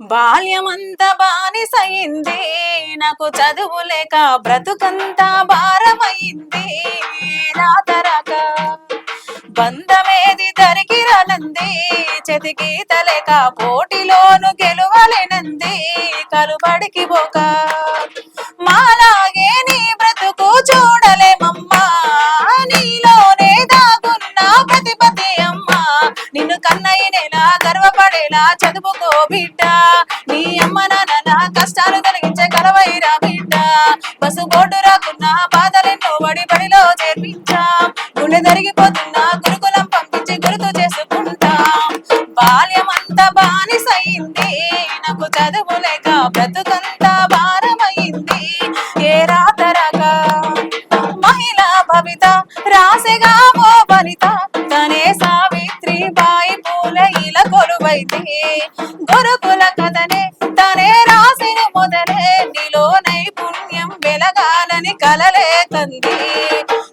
బాల్యమంతా బానిసయింది, నాకు చదువు లేక బ్రతుకంతా భారమైంది. రాతరాక బంధమేది దరికి రానంది, చెతికి తలేక పోటీలోను గెలువలేనంది. కలుబడికి పోక మాలాగే నీ బ్రతుకు చూడలేమమ్మా, నీలోనే దాగున్న ప్రతిపతి అమ్మా. నిన్ను కన్నయ్యనేలా గర్వపడేలా చదువుకో బిడ్డ, నీ అమ్మ నాన్న కష్టాలు కలిగించే కలవైరా బిడ్డ. బస్సు బోర్డు రాకున్నా బాధలెన్నో బడి బడిలో చేర్పించాం, గుండె జరిగిపోతున్నా గురుకులం పంపించి గుర్తు చేసుకుంటాం. బాల్యమంతా బానిసయింది, నాకు చదువు లేక బ్రతుకంతా భారమైంది. ఏ రాతరాక మహిళా భవిత రాసెగా ఓ వనిత, తనే సావిత్రిబాయి పూలే ఇలా కొలువైతే. గురుకుల కథనే తనే రాసిన మొదలే, నీలో నైపుణ్యం వెలగాలని కలలే కంది.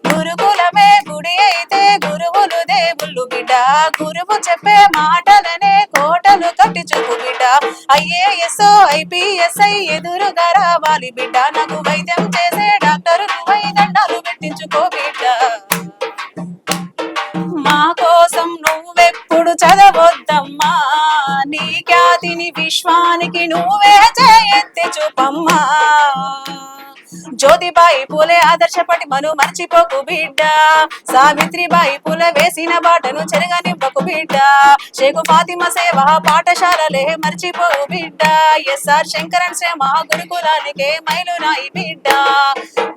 గురుకులమే గుడి అయితే గురువులు దేవుళ్ళు బిడ్డ, గురువు చెప్పే మాటలనే కోటలు కట్టి చూపు బిడ్డ. IAS IPSI ఎదురుగా రావాలి బిడ్డ, నాకు వైద్యం చేసే డాక్టరు నువ్వై దండాలు పెట్టించుకో బిడ్డ. మా కోసం నువ్వెప్పుడు చదవొద్దమ్మా, నీ ఖ్యాతిని విశ్వానికి నువ్వే చేయెత్తి చూపమ్మా. జ్యోతిబాయి పూలే ఆదర్శపటి మను మర్చిపోకు బిడ్డ, సావిత్రిబాయి పూలే వేసిన బాటను చెరగనివ్వకు బిడ్డ. షేకు ఫాతిమా సేవా పాఠశాలలే మర్చిపోవు బిడ్డ, SR శంకరన్ శ్రీ మహాగురుకులానికే మైలురాయి బిడ్డ.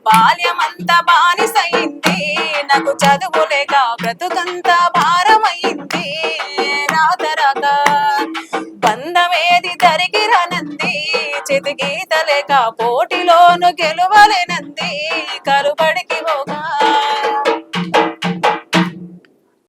బాల్యమంతా బానిసయింది, నాకు చదువు లేక బ్రతుకంతా భారమైంది. రాతరాక బంధమేది దరికి రానంది, చెతికి తలేక పోటీలోను గెలువలేనంది. కలుబడి